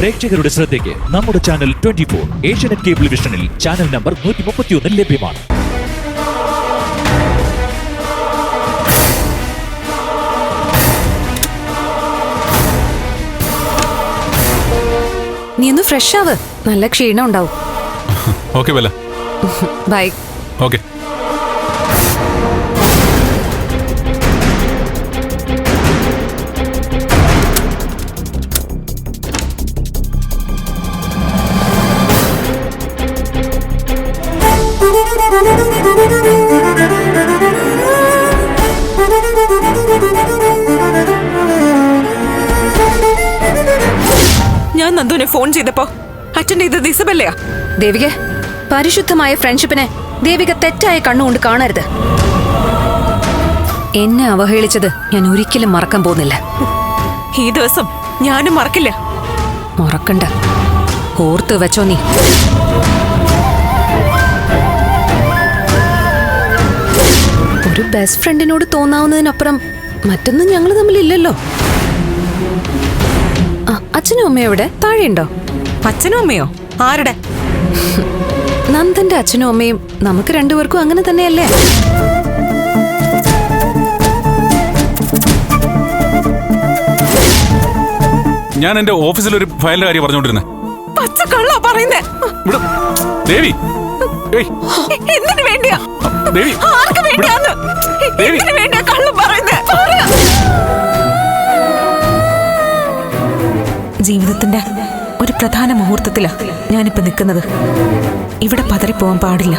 പ്രേക്ഷകരുടെ ശ്രദ്ധയ്ക്ക് നമ്മുടെ ചാനൽ 24 ഏഷ്യാനെറ്റ് കേബിൾ വിഷനിൽ ചാനൽ നമ്പർ 131 ലഭ്യമാണ്. നീ ഒന്ന് ഫ്രഷ് ആവ്, നല്ല ക്ഷീണം ഉണ്ടാവും. Okay Bella, bye. ഓക്കെ. ഞാൻ നന്ദുവിനെ ഫോൺ ചെയ്തപ്പോ അറ്റൻഡ് ചെയ്തത് ഇസബല്ലയാ. ദേവിക, പരിശുദ്ധമായ ഫ്രണ്ട്ഷിപ്പിനെ ദേവിക തെറ്റായ കണ്ണുകൊണ്ട് കാണരുത്. എന്നെ അവഹേളിച്ചത് ഞാൻ ഒരിക്കലും മറക്കാൻ പോകുന്നില്ല. ഈ ദിവസം ഞാനും മറക്കില്ല. മറക്കണ്ട, ഓർത്ത് വെച്ചോ നീ. ഒരു ബെസ്റ്റ് ഫ്രണ്ടിനോട് തോന്നാവുന്നതിനപ്പുറം മറ്റൊന്നും ഞങ്ങൾ തമ്മിലില്ലല്ലോ. അച്ഛനും അമ്മയും എവിടെ? താഴെയുണ്ടോ? അച്ഛനും അമ്മയോ? ആരുടെ? നന്ദന്റെ അച്ഛനും അമ്മയും നമുക്ക് രണ്ടുപേർക്കും അങ്ങനെ തന്നെയല്ലേ? ഞാൻ എന്റെ ഓഫീസിൽ ഒരു ഫയലിന്റെ കാര്യം പറഞ്ഞോണ്ടിരുന്നേ. പച്ചക്കള്ളാ പറയുന്നേ. ദേവി, എന്തിനു വേണ്ടിയാ? ദേവി, ആർക്ക് വേണ്ടിയാന്ന്? എന്തിനു വേണ്ടിയാ കള്ളം പറയുന്നേ? ജീവിതത്തിന്റെ ഒരു പ്രധാന മുഹൂർത്തത്തിലാ ഞാനിപ്പോ നിൽക്കുന്നത്. ഇവിടെ പതറിപ്പോവാൻ പാടില്ല.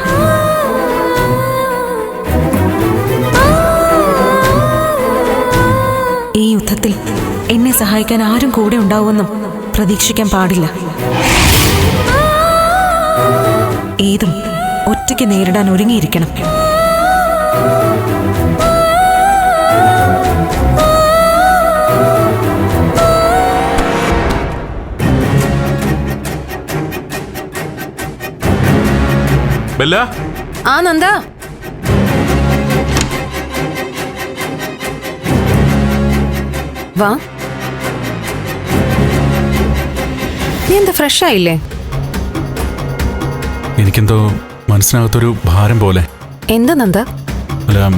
ഈ യുദ്ധത്തിൽ എന്നെ സഹായിക്കാൻ ആരും കൂടെ ഉണ്ടാവുമെന്നും പ്രതീക്ഷിക്കാൻ പാടില്ല. ഏതും ഒറ്റയ്ക്ക് നേരിടാൻ ഒരുങ്ങിയിരിക്കണം. ബെല്ല. ആ നന്ദ, വാ. നീ എന്താ ഫ്രഷ് ആയില്ലേ? എനിക്കെന്തോ മനസ്സിനകത്തൊരു ഭാരം പോലെ. എന്താ നന്ദ? അല്ല,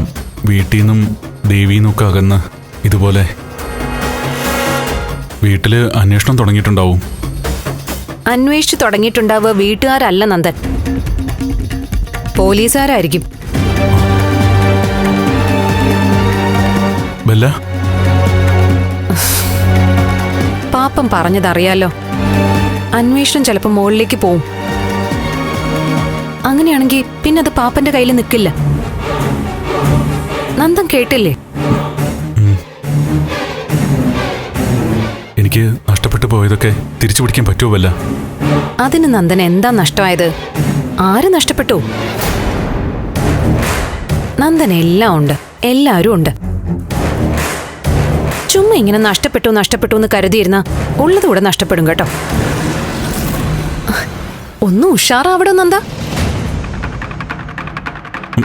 വീട്ടിൽ നിന്നും ദേവിന്നൊക്കെ അകന്ന് ഇതുപോലെ. വീട്ടില് അന്വേഷണം തുടങ്ങിയിട്ടുണ്ടാവും. അന്വേഷിച്ചു തുടങ്ങിയിട്ടുണ്ടാവുക വീട്ടുകാരല്ല നന്ദൻ, പോലീസുകാരായിരിക്കും. ബെല്ല, പാപ്പം പറഞ്ഞതറിയാലോ. അന്വേഷണം ചിലപ്പോൾ മുകളിലേക്ക് പോവും. അങ്ങനെയാണെങ്കിൽ പിന്നെ അത് പാപ്പന്റെ കയ്യിൽ നിൽക്കില്ല. നന്ദൻ കേട്ടില്ലേ? എനിക്ക് നഷ്ടപ്പെട്ടു പോയതൊക്കെ തിരിച്ചു പിടിക്കാൻ പറ്റുമോ ബെല്ല? അതിന് നന്ദൻ എന്താ നഷ്ടമായത്? ആര് നഷ്ടപ്പെട്ടു? നന്ദൻ എല്ലാം ഉണ്ട്, എല്ലാവരും ഉണ്ട്. ചുമ്മാ ഇങ്ങനെ നഷ്ടപ്പെട്ടു എന്ന് കരുതിയിരുന്ന ഉള്ളതുകൂടെ നഷ്ടപ്പെടും കേട്ടോ. ഒന്നും ഉഷാറാവടോ നന്ദ.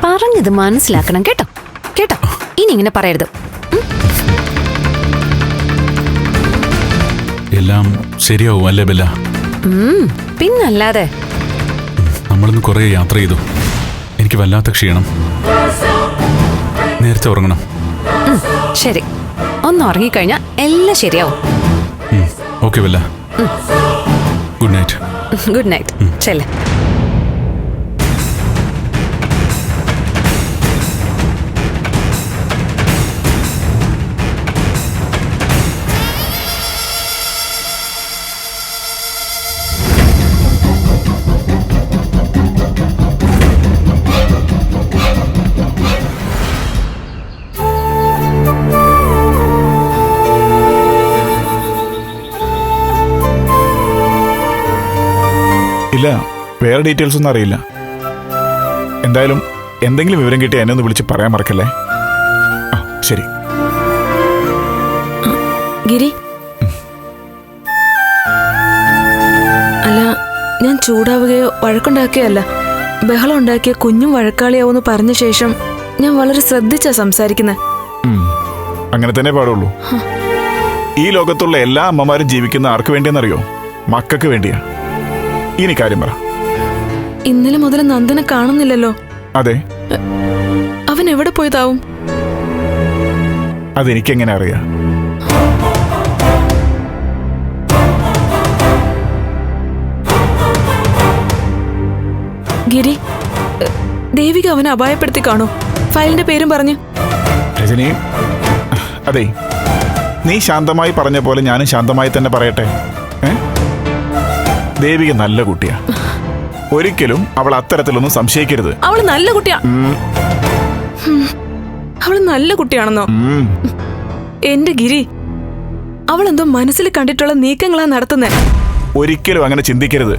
പറഞ്ഞത് മനസ്സിലാക്കണം കേട്ടോ. കേട്ടോ, ഇനി ഇങ്ങനെ പറയരുത്. എല്ലാം ശരിയാവും അല്ലേ ബെല്ല? പിന്നല്ലാതെ. നമ്മളിന്ന് കുറെ യാത്ര ചെയ്തു. എനിക്ക് വല്ലാത്ത ക്ഷീണം. നേരത്തെ ഉറങ്ങണം. ശരി, ഒന്ന് ഉറങ്ങിക്കഴിഞ്ഞാൽ എല്ലാം ശരിയാവും. Okay Bella, good night. Good night. ചെല്ലേ. ഇല്ല, വേറെ ഡീറ്റെയിൽസ് ഒന്നും അറിയില്ല. എന്തായാലും എന്തെങ്കിലും വിവരം കിട്ടി എന്നെ ഒന്ന് വിളിച്ച് പറയാൻ മറക്കല്ലേ. ആ ശരി. ഗിരി, അല്ല, ഞാൻ ചൂടാവുകയോ വഴക്കുണ്ടാക്കുകയല്ല. ബഹളം ഉണ്ടാക്കിയ കുഞ്ഞും വഴക്കാളിയാവെന്ന് പറഞ്ഞ ശേഷം ഞാൻ വളരെ ശ്രദ്ധിച്ചാ സംസാരിക്കുന്നത്. അങ്ങനെ തന്നെ പാടുള്ളൂ. ഈ ലോകത്തുള്ള എല്ലാ അമ്മമാരും ജീവിക്കുന്ന ആർക്ക് വേണ്ടിയെന്നറിയോ? മക്കൾക്ക് വേണ്ടിയാ. ഇനി കാര്യം പറ. ഇന്നലെ മുതൽ നന്ദനെ കാണുന്നില്ലല്ലോ. അതെ, അവൻ എവിടെ പോയതാവും? അതെനിക്കെങ്ങനെ അറിയാം? ഗിരി, ദേവിക അവനെ അപായപ്പെടുത്തി കാണോ? ഫയലിന്റെ പേരും പറഞ്ഞ്. രജനി, അതെ, നീ ശാന്തമായി പറഞ്ഞ പോലെ ഞാനും ശാന്തമായി തന്നെ പറയട്ടെ. ദേവിക നല്ല കുട്ടിയാ. ഒരിക്കലും അവൾ അത്തരത്തിലൊന്നും സംശയിക്കരുത്. അവള് നല്ല കുട്ടിയാ. അവള് നല്ല കുട്ടിയാണെന്നോ? എന്റെ ഗിരി, അവളെന്തോ മനസ്സിൽ കണ്ടിട്ടുള്ള നീക്കങ്ങളാ നടത്തുന്നേ. ഒരിക്കലും അങ്ങനെ ചിന്തിക്കരുത്.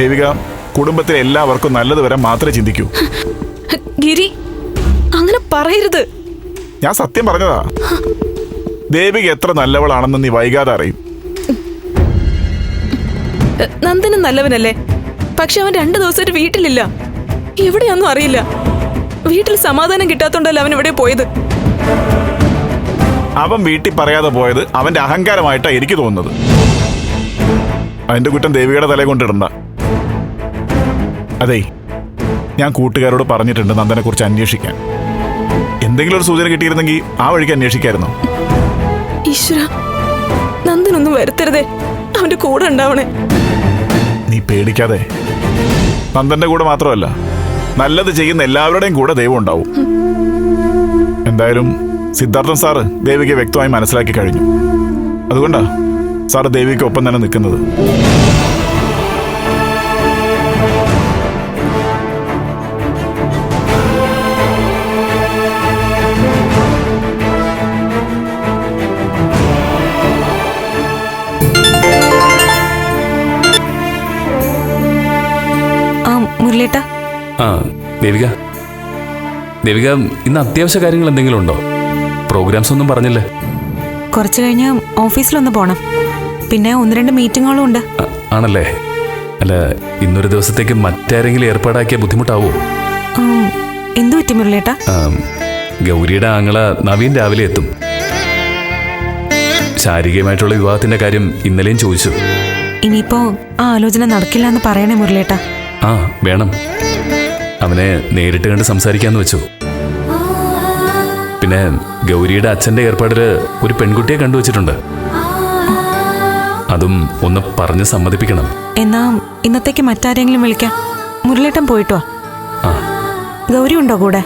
ദേവിക കുടുംബത്തിലെ എല്ലാവർക്കും നല്ലത് വരെ മാത്രമേ ചിന്തിക്കൂ. ഗിരി, അങ്ങനെ പറയരുത്. ഞാൻ സത്യം പറഞ്ഞതാ. ദേവിക എത്ര നല്ലവളാണെന്ന് നീ വൈകാതെ അറിയും. നന്ദനും നല്ലവനല്ലേ? പക്ഷെ അവൻ 2 ദിവസമായിട്ട് വീട്ടിലില്ല. എവിടെയാന്നും അറിയില്ല. വീട്ടിൽ സമാധാനം കിട്ടാത്തോണ്ടല്ലോ അവൻ എവിടെ പോയത്. അവൻ വീട്ടിൽ പറയാതെ പോയത് അവന്റെ അഹങ്കാരമായിട്ടാ എനിക്ക് തോന്നുന്നത്. അതിന്റെ കുറ്റം ദേവികയുടെ തലയെ കൊണ്ടിടണ്ട. അതെ, ഞാൻ കൂട്ടുകാരോട് പറഞ്ഞിട്ടുണ്ട് നന്ദനെ കുറിച്ച് അന്വേഷിക്കാൻ. എന്തെങ്കിലും ഒരു സൂചന കിട്ടിയിരുന്നെങ്കിൽ ആ വഴിക്ക് അന്വേഷിക്കായിരുന്നു. ഈശ്വര, നന്ദനൊന്നും വരുത്തരുതേ. അവന്റെ കൂടെ ഉണ്ടാവണേ. നീ പേടിക്കാതെ. നന്ദന്റെ കൂടെ മാത്രമല്ല, നല്ലത് ചെയ്യുന്ന എല്ലാവരുടെയും കൂടെ ദൈവം ഉണ്ടാവും. എന്തായാലും സിദ്ധാർത്ഥൻ സാറ് ദേവികയെ വ്യക്തമായി മനസ്സിലാക്കി കഴിഞ്ഞു. അതുകൊണ്ടാ സാറ് ദേവിക്ക് ഒപ്പം തന്നെ നിൽക്കുന്നത്. മുരളിയേട്ടാ. ദേവിക, ദേവിക, ഇന്ന് അത്യാവശ്യ കാര്യങ്ങൾ എന്തെങ്കിലും ഉണ്ടോ? പ്രോഗ്രാംസ് ഒന്നും പറഞ്ഞില്ലേ? കുറച്ച് കഴിഞ്ഞ് ഓഫീസിലൊന്ന് പോണം. പിന്നെ 1-2 മീറ്റിങ്ങുകളും ഉണ്ട്. ആണല്ലേ? അല്ല, ഇന്നൊരു ദിവസത്തേക്ക് മറ്റാരെങ്കിലും ഏർപ്പാടാക്കിയ ബുദ്ധിമുട്ടാവോ? എന്തു പറ്റി മുരളിയേട്ടാ? ഗൗരിയുടെ ആങ്ങള നവീൻ രാവിലെ എത്തും. ശാരീരികമായിട്ടുള്ള വിവാഹത്തിന്റെ കാര്യം ഇന്നലെയും ചോദിച്ചു. ഇനിയിപ്പോ ആ ആലോചന നടക്കില്ല എന്ന് പറയണേ മുരളിയേട്ടാ. വേണം. അവനെ നേരിട്ട് കണ്ട് സംസാരിക്കാന്ന് വെച്ചു. പിന്നെ ഗൗരിയുടെ അച്ഛന്റെ ഏർപ്പാടില് ഒരു പെൺകുട്ടിയെ കണ്ടുവച്ചിട്ടുണ്ട്. അതും ഒന്ന് പറഞ്ഞ് സമ്മതിപ്പിക്കണം. എന്നാ ഇന്നത്തേക്ക് മറ്റാരെങ്കിലും വിളിക്കാം. മുരളിയേട്ടൻ പോയിട്ടോ? ഗൗരി ഉണ്ടോ കൂടെ?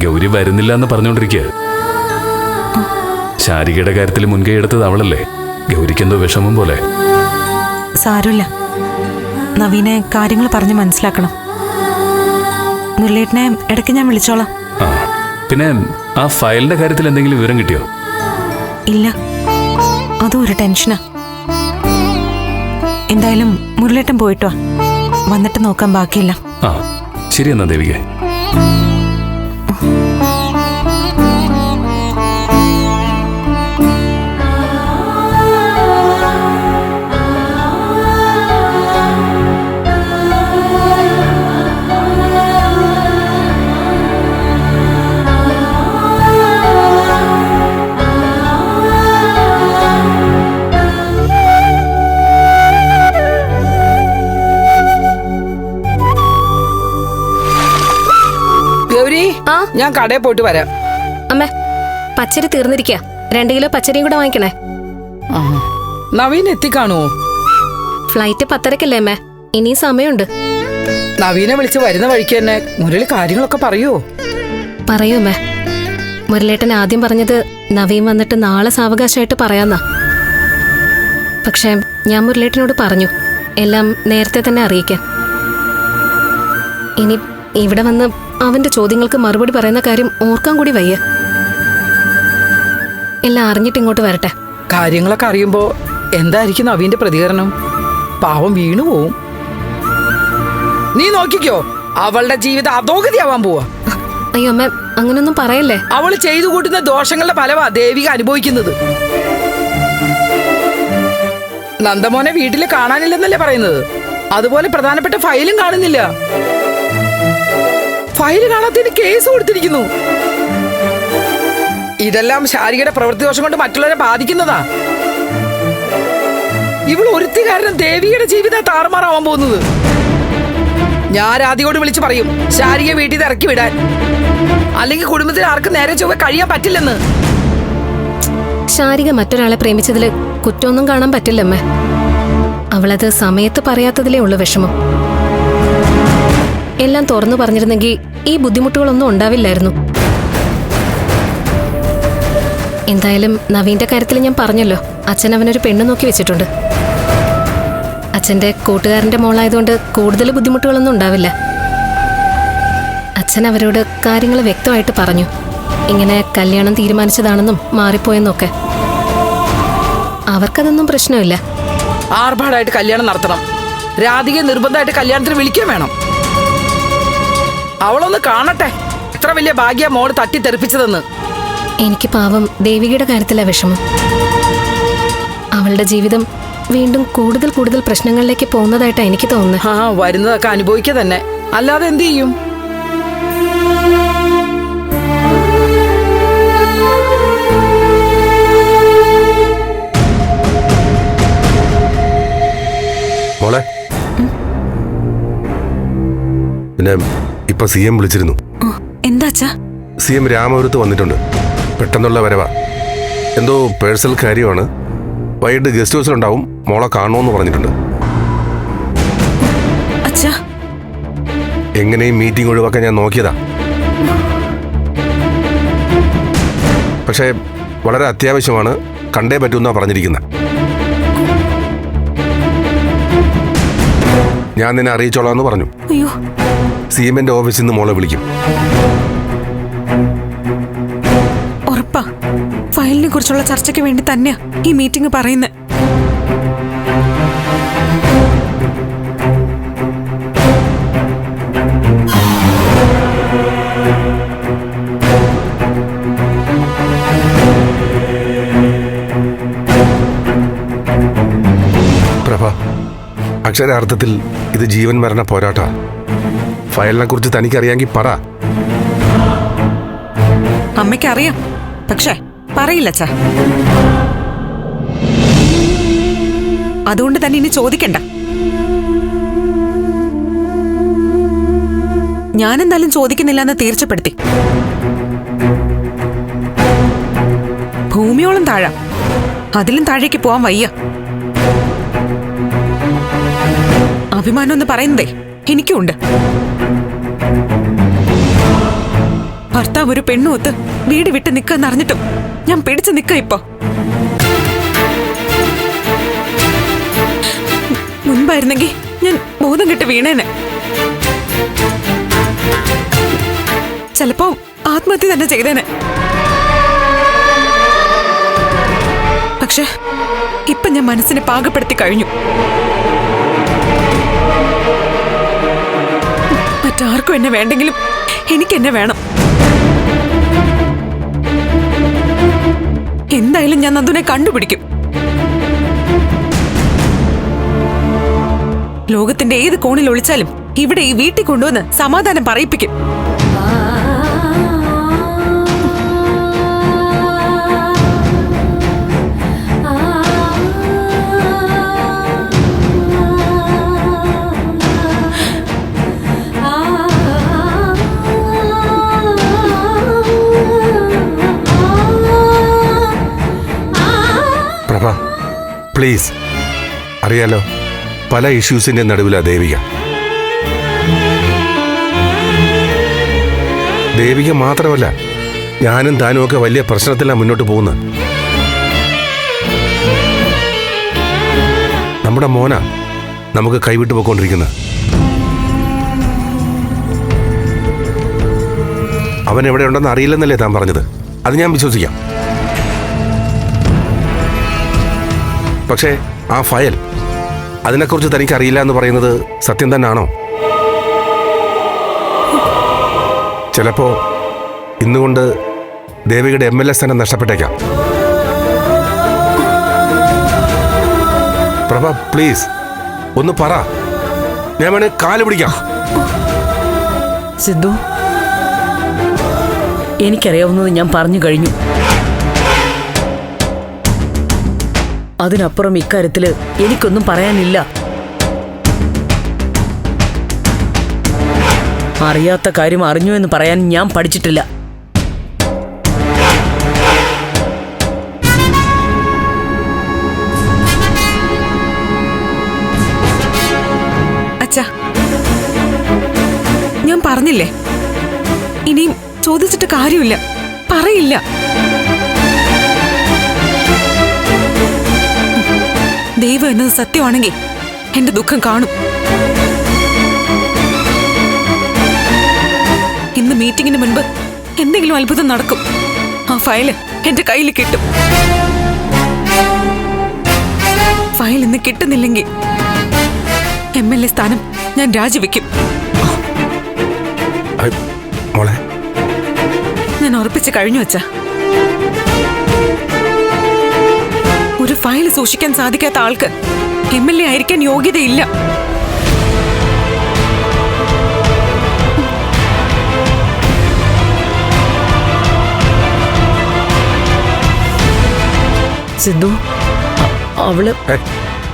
ഗൗരി വരുന്നില്ല എന്ന് പറഞ്ഞുകൊണ്ടിരിക്കുക. ശാരികയുടെ കാര്യത്തിൽ മുൻകൈ എടുത്തത് അവളല്ലേ. ഗൗരിക്ക് എന്തോ വിഷമം പോലെ. സാരമില്ല, നവീനെ കാര്യങ്ങൾ പറഞ്ഞ് മനസ്സിലാക്കണം. മുരളിയേട്ടനെ ഇടയ്ക്ക് ഞാൻ വിളിച്ചോളാം. പിന്നെ ആ ഫയലിന്റെ കാര്യത്തിൽ എന്തെങ്കിലും വിവരം കിട്ടിയോ? ഇല്ല, അതും ഒരു ടെൻഷനാ. എന്തായാലും മുരളിയേട്ടൻ പോയിട്ടോ, വന്നിട്ട് നോക്കാൻ ബാക്കിയില്ല. ശരി എന്നാ ദേവികേ. ഞാൻ കടയിൽ പോയിട്ട് വരാം. അമ്മേ, പച്ചരി തീർന്നിരിക്കുക. 2 കിലോ പച്ചരിയും കൂടെ വാങ്ങിക്കണേ. നവീൻ എത്തിക്കാണുവോ? ഫ്ലൈറ്റ് 10:30-ക്കല്ലേ അമ്മേ? ഇനിയും സമയമുണ്ട്. നവീനെ വിളിച്ച് വരുന്ന വഴിക്ക് തന്നെ മുരളി കാര്യങ്ങളൊക്കെ പറയുവോ? പറയൂ അമ്മേ. മുരളേട്ടൻ ആദ്യം പറഞ്ഞത് നവീൻ വന്നിട്ട് നാളെ സാവകാശമായിട്ട് പറയാന്നാ. പക്ഷെ ഞാൻ മുരളേട്ടനോട് പറഞ്ഞു എല്ലാം നേരത്തെ തന്നെ അറിയിക്കാൻ. ഇനി ഇവിടെ വന്ന് അവന്റെ ചോദ്യങ്ങൾക്ക് മറുപടി പറയുന്ന കാര്യം ഓർക്കാൻ കൂടി വയ്യ. എല്ലാം അറിഞ്ഞിട്ട് ഇങ്ങോട്ട് വരട്ടെ. കാര്യങ്ങളൊക്കെ അറിയുമ്പോ എന്തായിരിക്കും നവീന്റെ പ്രതികരണം? പാവം വീണു പോവും. നീ നോക്കിക്കോ, അവളുടെ ജീവിതം അധോഗതിയാവാൻ പോവാ. അയ്യോ അമ്മ, അങ്ങനൊന്നും പറയല്ലേ. അവള് ചെയ്തു കൂട്ടുന്ന ദോഷങ്ങളുടെ ഫലമാ ദേവിക അനുഭവിക്കുന്നത്. നന്ദമോനെ വീട്ടിൽ കാണാനില്ലെന്നല്ലേ പറയുന്നത്? അതുപോലെ പ്രധാനപ്പെട്ട ഫയലും കാണുന്നില്ല. ഫയല് കാണാത്തതിന് കേസ് കൊടുത്തിരിക്കുന്നു. ഇതെല്ലാം ശാരികയുടെ പ്രവൃത്തി ദോഷം കൊണ്ട് മറ്റുള്ളവരെ ബാധിക്കുന്നതാ. ഒരുത്തി കാരണം ദേവിയുടെ ജീവിതം താറുമാറാവാൻ പോകുന്നത്. ഞാൻ രാധികയോട് വിളിച്ചു പറയും ശാരിയെ വീട്ടിൽ നിന്ന് ഇറക്കി വിടാൻ, അല്ലെങ്കിൽ കുടുംബത്തിൽ ആർക്കും നേരെ ചൊവ്വ കഴിയാൻ പറ്റില്ലെന്ന്. ശാരിക മറ്റൊരാളെ പ്രേമിച്ചതില് കുറ്റമൊന്നും കാണാൻ പറ്റില്ലമ്മേ. അവളത് സമയത്ത് പറയാത്തതിലേ ഉള്ളു വിഷമം. എല്ലാം തുറന്നു പറഞ്ഞിരുന്നെങ്കിൽ ഈ ബുദ്ധിമുട്ടുകളൊന്നും ഉണ്ടാവില്ലായിരുന്നു. എന്തായാലും നവീന്റെ കാര്യത്തിൽ ഞാൻ പറഞ്ഞല്ലോ, അച്ഛൻ അവനൊരു പെണ്ണ് നോക്കി വെച്ചിട്ടുണ്ട്. അച്ഛന്റെ കൂട്ടുകാരന്റെ മോളായതുകൊണ്ട് കൂടുതൽ ബുദ്ധിമുട്ടുകളൊന്നും ഉണ്ടാവില്ല. അച്ഛൻ അവരോട് കാര്യങ്ങൾ വ്യക്തമായിട്ട് പറഞ്ഞു, ഇങ്ങനെ കല്യാണം തീരുമാനിച്ചതാണെന്നും മാറിപ്പോയെന്നൊക്കെ. അവർക്കതൊന്നും പ്രശ്നമില്ല. ആർഭാടായിട്ട് കല്യാണം നടത്തണം, രാധികയെ നിർബന്ധമായിട്ട് കല്യാണത്തിന് വിളിക്കാൻ വേണം. അവളൊന്ന് കാണട്ടെ എത്ര വലിയ ഭാഗ്യ മോള് തട്ടിത്തെറിപ്പിച്ചതെന്ന്. എനിക്ക് പാവം ദേവികയുടെ കാര്യത്തിലാ വിഷമം. അവളുടെ ജീവിതം വീണ്ടും കൂടുതൽ കൂടുതൽ പ്രശ്നങ്ങളിലേക്ക് പോകുന്നതായിട്ടാണ് എനിക്ക് തോന്നുന്നത്. വരുന്നതൊക്കെ അനുഭവിക്കുക തന്നെ, അല്ലാതെ എന്ത് ചെയ്യും? മോളെ, പിന്നെ ഇപ്പൊ CM വിളിച്ചിരുന്നു. എന്താച്ചാ? CM രാമപുരത്ത് വന്നിട്ടുണ്ട്. പെട്ടെന്നുള്ള വരവാ. എന്തോ പേഴ്സണൽ കാര്യമാണ്. വൈകിട്ട് ഗസ്റ്റ് ഹൗസിലുണ്ടാവും. മോളെ കാണണമെന്ന് പറഞ്ഞിട്ടുണ്ട്. അച്ഛാ, എങ്ങനെയും മീറ്റിംഗ് ഒഴിവാക്കാൻ ഞാൻ നോക്കിയതാ. പക്ഷേ വളരെ അത്യാവശ്യമാണ്, കണ്ടേ പറ്റൂന്നാ പറഞ്ഞിരിക്കുന്നത്. ഞാൻ നിന്നെ അറിയിച്ചോളാന്ന് പറഞ്ഞു. അയ്യോ, CMന്റെ ഓഫീസിൽ നിന്ന് മോളെ വിളിക്കും. ഉറപ്പാ. ഫയലിനെ കുറിച്ചുള്ള ചർച്ചയ്ക്ക് വേണ്ടി തന്നെയാ ഈ മീറ്റിംഗ് പറയുന്നത്. പ്രഭ, അക്ഷരാർത്ഥത്തിൽ ഇത് ജീവൻ മരണ പോരാട്ടാ. ഫയലിനെ കുറിച്ച് തനിക്കറിയാമെങ്കിൽ പറ. അമ്മയ്ക്ക് അറിയാം, പക്ഷേ പറയില്ല അച്ഛാ. അതുകൊണ്ട് തന്നെ ഇനി ചോദിക്കണ്ട. ഞാനെന്തായാലും ചോദിക്കുന്നില്ല എന്ന് തീർച്ചപ്പെടുത്തി. ഭൂമിയോളം താഴാ, അതിലും താഴേക്ക് പോവാൻ വയ്യ. അഭിമാനം എന്ന് പറയുന്നതേ എനിക്കുണ്ട്. ഭർത്താവ് ഒരു പെണ്ണുമൊത്ത് വീട് വിട്ട് നിൽക്കാന്ന് അറിഞ്ഞിട്ടും ഞാൻ പിടിച്ചു നിൽക്ക. ഇപ്പൊ മുൻപായിരുന്നെങ്കിൽ ഞാൻ ബോധം കെട്ട് വീണേനെ. ചിലപ്പോ ആത്മഹത്യ തന്നെ ചെയ്തേനെ. പക്ഷെ ഇപ്പൊ ഞാൻ മനസ്സിനെ പാകപ്പെടുത്തി കഴിഞ്ഞു. മറ്റാർക്കും എന്നെ വേണ്ടെങ്കിലും എനിക്കെന്നെ വേണം. എന്തായാലും ഞാൻ നന്ദുനെ കണ്ടുപിടിക്കും. ലോകത്തിന്റെ ഏത് കോണിൽ ഒളിച്ചാലും ഇവിടെ ഈ വീട്ടിൽ കൊണ്ടുവന്ന് സമാധാനം പറയിപ്പിക്കും. പ്ലീസ്, അറിയാലോ പല ഇഷ്യൂസിന്റെ നടുവിലാ ദേവിക. ദേവിക മാത്രമല്ല, ഞാനും താനും ഒക്കെ വലിയ പ്രശ്നത്തിലാണ് മുന്നോട്ട് പോകുന്നത്. നമ്മുടെ മോനാ നമുക്ക് കൈവിട്ടു പോയിക്കൊണ്ടിരിക്കുന്നത്. അവൻ എവിടെ ഉണ്ടെന്ന് അറിയില്ലെന്നല്ലേ താൻ പറഞ്ഞത്? അത് ഞാൻ വിശ്വസിക്കാം. പക്ഷേ ആ ഫയൽ, അതിനെക്കുറിച്ച് തനിക്ക് അറിയില്ല എന്ന് പറയുന്നത് സത്യം തന്നെയാണോ? ചിലപ്പോ ഇന്നുകൊണ്ട് ദേവികയുടെ MLA സ്ഥാനം നഷ്ടപ്പെട്ടേക്കാം. പ്രഭ, പ്ലീസ് ഒന്ന് പറ. ഞാൻ വേണേ കാല് പിടിക്കാം. സിദ്ധു, എനിക്കറിയാവുന്നത് ഞാൻ പറഞ്ഞു കഴിഞ്ഞു. അതിനപ്പുറം ഇക്കാര്യത്തില് എനിക്കൊന്നും പറയാനില്ല. അറിയാത്ത കാര്യം അറിഞ്ഞു എന്ന് പറയാൻ ഞാൻ പഠിച്ചിട്ടില്ല. അച്ഛാ, ഞാൻ പറഞ്ഞില്ലേ, ഇനിയും ചോദിച്ചിട്ട് കാര്യമില്ല, പറയില്ല. ദൈവം എന്നത് സത്യമാണെങ്കിൽ എന്റെ ദുഃഖം കാണും. ഇന്ന് മീറ്റിംഗിന് മുൻപ് എന്തെങ്കിലും അത്ഭുതം നടക്കും. ആ ഫയല് എന്റെ കയ്യിൽ കിട്ടും. ഫയൽ ഇന്ന് കിട്ടുന്നില്ലെങ്കിൽ MLA സ്ഥാനം ഞാൻ രാജിവെക്കും. മോളെ, ഞാൻ ഉറപ്പിച്ച് കഴിഞ്ഞു വച്ച. ഒരു ഫയൽ സൂക്ഷിക്കാൻ സാധിക്കാത്ത ആൾക്ക് MLA ആയിരിക്കാൻ യോഗ്യതയില്ല. സിദ്ധു, അവള്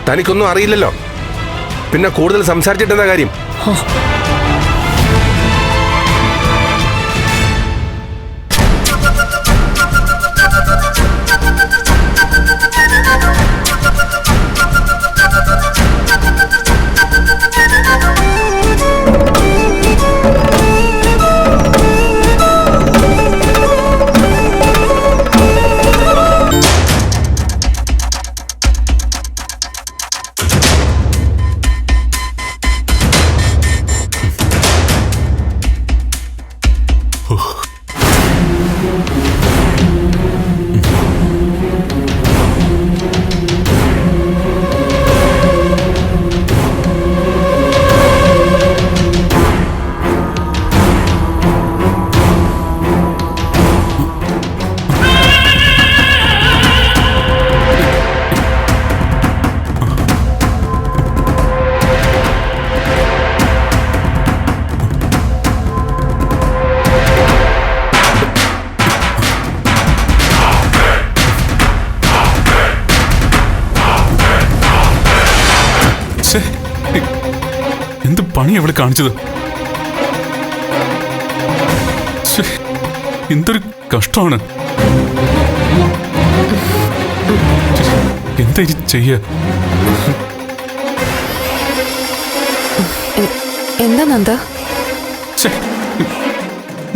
തനിക്കൊന്നും അറിയില്ലല്ലോ, പിന്നെ കൂടുതൽ സംസാരിച്ചിട്ടെന്താ കാര്യം? എന്ത് പണി അവള് കാണിച്ചത്? എന്തൊരു കഷ്ടമാണ്. എന്താ ചെയ്യ? എന്താ നന്ദ?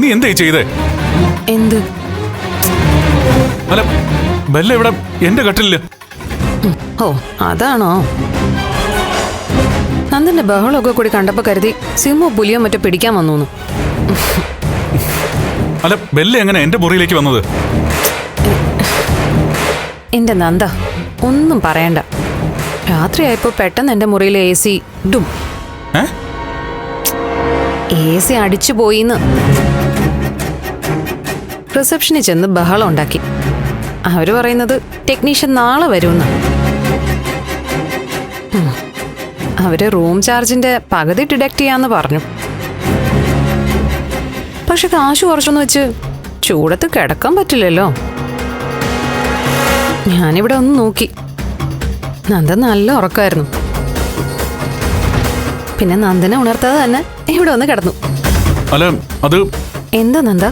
നീ എന്തായി ചെയ്തേ? എന്ത്? അല്ല, ബെല്ല ഇവിടെ എന്റെ കട്ടിലില്ല. ഓ, അതാണോ? നന്ദന്റെ ബഹളമൊക്കെ കൂടി കണ്ടപ്പോ കരുതി സിംഹോ പുലിയോ മറ്റോ പിടിക്കാൻ വന്നു. അല്ല, ബെല്ല എങ്ങനെ എന്റെ മുറിയിലേക്ക് വന്നത്? എന്റെ നന്ദ, ഒന്നും പറയണ്ട. രാത്രിയായപ്പോ പെട്ടെന്ന് എന്റെ മുറിയിലെ AC ഡും. AC അടിച്ചു പോയിന്ന്. റിസപ്ഷനിൽ ചെന്ന് ബഹളം ഉണ്ടാക്കി. അവര് പറയുന്നത് ടെക്നീഷ്യൻ നാളെ വരുമെന്ന്. അവര് റൂം ചാർജിന്റെ പകുതി ഡിഡക്ട് ചെയ്യാന്ന് പറഞ്ഞു. പക്ഷെ കാശ് കുറച്ചൊന്ന് വെച്ച് ചൂടത്ത് കിടക്കാൻ പറ്റില്ലല്ലോ. ഞാനിവിടെ ഒന്ന് നോക്കി. നന്ദൻ നല്ല ഉറക്കമായിരുന്നു. പിന്നെ നന്ദനെ ഉണർത്താതെ തന്നെ ഇവിടെ ഒന്ന് കിടന്നു. അല്ല, അത് എന്താ നന്ദ,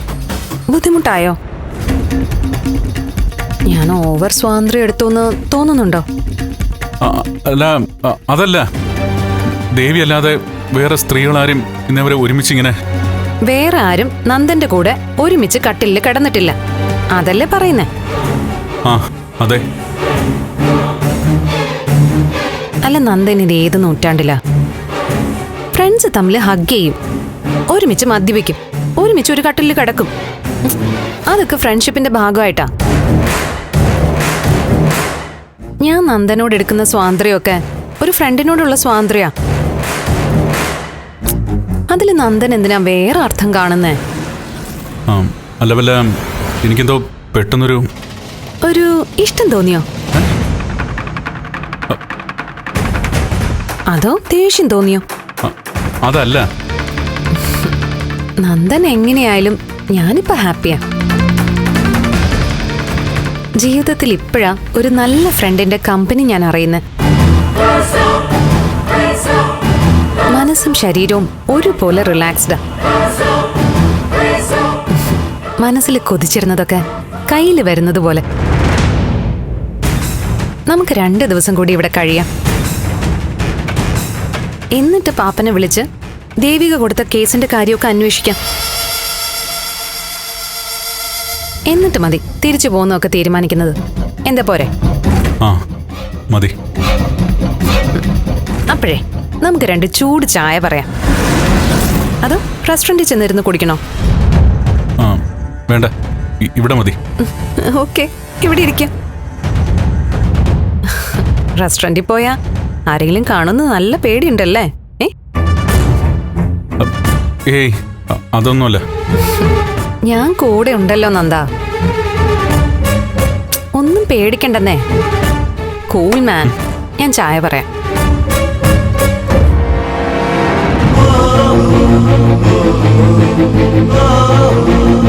ബുദ്ധിമുട്ടായോ? ഞാൻ ഓവർ സ്വാതന്ത്ര്യം എടുത്തോന്ന് തോന്നുന്നുണ്ടോ? അല്ല, അതല്ല. ദേവി അല്ലാതെ വേറെ സ്ത്രീകളാരും ഇന്നവരെ ഒരുമിച്ചിങ്ങനെ. വേറെ ആരും നന്ദന്റെ കൂടെ ഒരുമിച്ച് കട്ടിലിൽ കിടന്നിട്ടില്ല, അതല്ലേ പറയുന്നേ? ആ, അതെ. അല്ല, നന്ദൻ ഇത് ഏത് നൂറ്റാണ്ടിലാ? ഫ്രണ്ട്സ് തമ്മിൽ ഹഗ് ചെയ്യും, ഒരുമിച്ച് മദ്യപിക്കും, ഒരുമിച്ച് ഒരു കട്ടിലിൽ കിടക്കും. അതൊക്കെ ഫ്രണ്ട്ഷിപ്പിന്റെ ഭാഗമായിട്ടാ. ഞാൻ നന്ദനോട് എടുക്കുന്ന സ്വാതന്ത്ര്യമൊക്കെ ഒരു ഫ്രണ്ടിനോടുള്ള സ്വാതന്ത്ര്യ. അതിൽ നന്ദൻ എന്തിനാ വേറെ അർത്ഥം കാണുന്നേ? അല്ല, വല്ല എനിക്കെന്തോ പെട്ടെന്നൊരു ഇഷ്ടം തോന്നിയോ? അതോ ദേഷ്യം തോന്നിയോ? അതല്ല. നന്ദൻ എങ്ങനെയായാലും ഞാനിപ്പോ ഹാപ്പിയാ. ജീവിതത്തിൽ ഇപ്പോഴാ ഒരു നല്ല ഫ്രണ്ടിന്റെ കമ്പനി ഞാൻ അറിയുന്നത്. മനസ്സും ശരീരവും ഒരുപോലെ റിലാക്സ്ഡാ. മനസ്സിൽ കൊതിച്ചിരുന്നതൊക്കെ കയ്യിൽ വരുന്നത് പോലെ. നമുക്ക് 2 ദിവസം കൂടി ഇവിടെ കഴിയാം. എന്നിട്ട് പാപ്പനെ വിളിച്ച് ദേവിക കൊടുത്ത കേസിന്റെ കാര്യമൊക്കെ അന്വേഷിക്കാം. എന്നിട്ട് മതി തിരിച്ചു പോകുന്നതൊക്കെ തീരുമാനിക്കുന്നത്. എന്താ പോരെ? ആ മതി. അപ്പോഴേ നമുക്ക് 2 ചൂട് ചായ പറയാം. അതോ റെസ്റ്റോറൻറ്റിൽ ചെന്നിരുന്ന് കുടിക്കണോ? ആ വേണ്ട, ഇവിടെ മതി. ഓക്കെ, ഇവിടെ ഇരിക്കാം. റെസ്റ്റോറൻറ്റിൽ പോയാ ആരെങ്കിലും കാണുന്ന നല്ല പേടിയുണ്ടല്ലേ? ഏയ് അതൊന്നുമല്ല. ഞാൻ കൂടെ ഉണ്ടല്ലോ നന്ദ, ഒന്നും പേടിക്കണ്ടെന്നേ. Cool man. ഞാൻ ചായ പറയാം. Oh